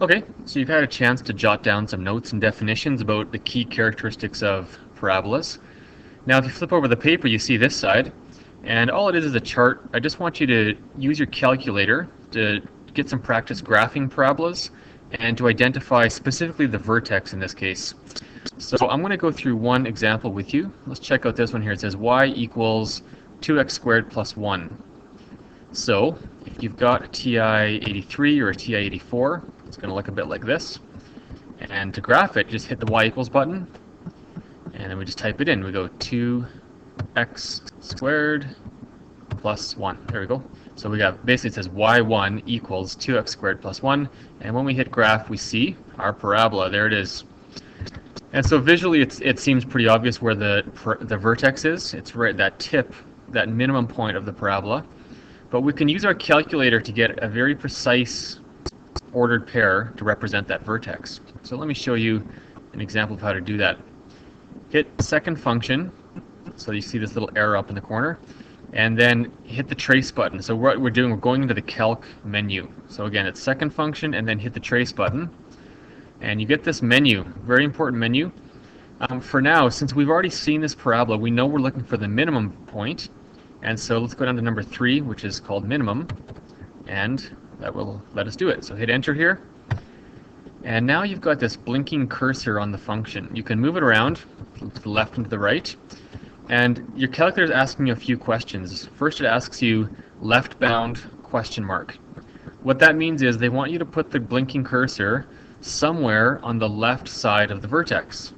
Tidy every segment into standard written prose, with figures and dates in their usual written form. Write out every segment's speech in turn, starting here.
Okay, so you've had a chance to jot down some notes and definitions about the key characteristics of parabolas. Now if you flip over the paper, you see this side, and all it is a chart. I just want you to use your calculator to get some practice graphing parabolas and to identify specifically the vertex in this case. So I'm going to go through one example with you. Let's check out this one here. It says y equals 2x squared plus 1. So if you've got a TI-83 or a TI-84, it's going to look a bit like this. And to graph it, just hit the y equals button, and then we just type it in. We go 2x squared plus 1. There we go. So we got, basically it says y1 equals 2x squared plus 1, and when we hit graph, we see our parabola. There it is. And so visually, it seems pretty obvious where the vertex is. It's right at that tip, that minimum point of the parabola. But we can use our calculator to get a very precise ordered pair to represent that vertex. So let me show you an example of how to do that. Hit second function, so you see this little arrow up in the corner, and then hit the trace button. So what we're doing, we're going into the calc menu. So again, it's second function and then hit the trace button, and you get this menu, very important menu. For now, since we've already seen this parabola, we know we're looking for the minimum point. And so let's go down to number 3, which is called minimum, and that will let us do it. So hit enter here, and now you've got this blinking cursor on the function. You can move it around to the left and to the right, and your calculator is asking you a few questions. First, it asks you left bound question mark. What that means is they want you to put the blinking cursor somewhere on the left side of the vertex.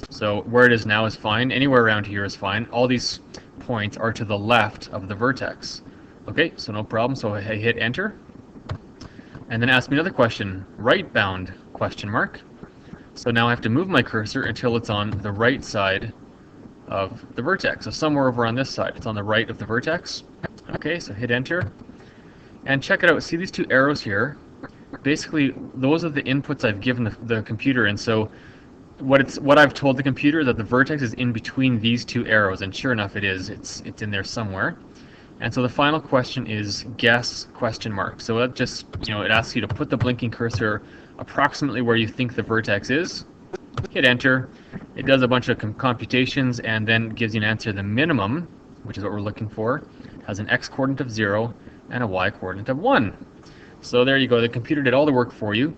So where it is now is fine. Anywhere around here is fine. All these points are to the left of the vertex. Okay, so no problem. So I hit enter, and then ask me another question, right bound question mark. So now I have to move my cursor until it's on the right side of the vertex. So somewhere over on this side, it's on the right of the vertex. Okay, so hit enter, and check it out. See these two arrows here? Basically, those are the inputs I've given the computer, and so what I've told the computer that the vertex is in between these two arrows, and sure enough, it is. It's in there somewhere. And so the final question is guess question mark. So that just, it asks you to put the blinking cursor approximately where you think the vertex is. Hit enter. It does a bunch of computations and then gives you an answer. The minimum, which is what we're looking for, has an x coordinate of 0 and a y coordinate of 1. So there you go. The computer did all the work for you.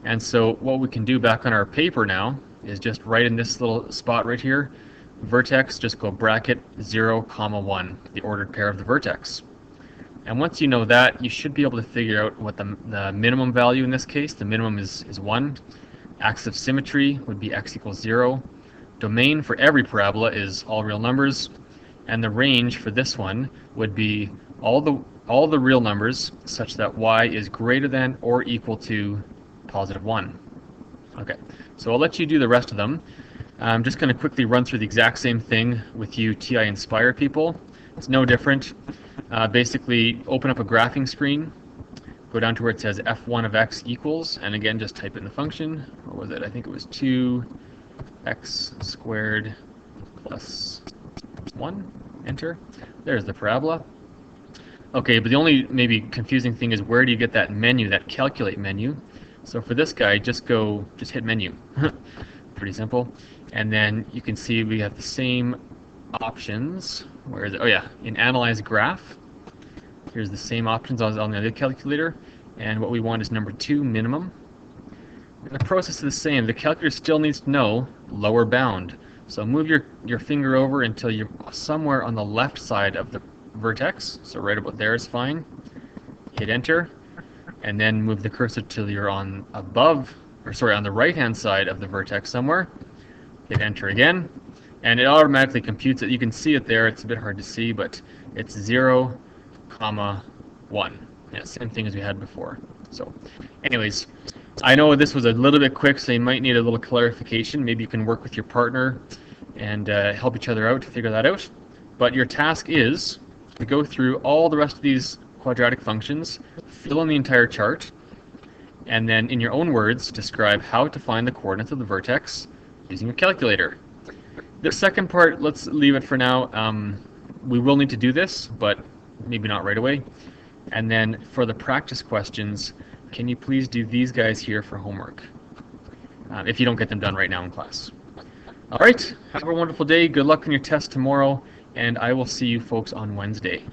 And so what we can do back on our paper now is just right in this little spot right here, vertex, just go bracket 0, 1, the ordered pair of the vertex. And once you know that, you should be able to figure out what the minimum value in this case. The minimum is 1. Axis of symmetry would be x equals 0. Domain for every parabola is all real numbers, and the range for this one would be all the real numbers such that y is greater than or equal to positive 1. Okay, so I'll let you do the rest of them. I'm just going to quickly run through the exact same thing with you TI Inspire people. It's no different. Basically, open up a graphing screen, go down to where it says f1 of x equals, and again, just type it in the function. What was it? I think it was 2x squared plus 1. Enter. There's the parabola. Okay, but the only maybe confusing thing is where do you get that menu, that calculate menu? So for this guy, just hit menu. Pretty simple. And then you can see we have the same options. Where is it? Oh yeah, in analyze graph. Here's the same options on the other calculator. And what we want is number 2, minimum. And the process is the same. The calculator still needs to know lower bound. So move your finger over until you're somewhere on the left side of the vertex. So right about there is fine. Hit enter. And then move the cursor till you're on the right-hand side of the vertex somewhere. Hit enter again, and it automatically computes it. You can see it there. It's a bit hard to see, but it's 0, 1. Yeah, same thing as we had before. So, anyways, I know this was a little bit quick, so you might need a little clarification. Maybe you can work with your partner and help each other out to figure that out. But your task is to go through all the rest of these quadratic functions, fill in the entire chart, and then in your own words describe how to find the coordinates of the vertex using your calculator. The second part, let's leave it for now. We will need to do this, but maybe not right away. And then for the practice questions, can you please do these guys here for homework? If you don't get them done right now in class. All right, have a wonderful day. Good luck on your test tomorrow, and I will see you folks on Wednesday.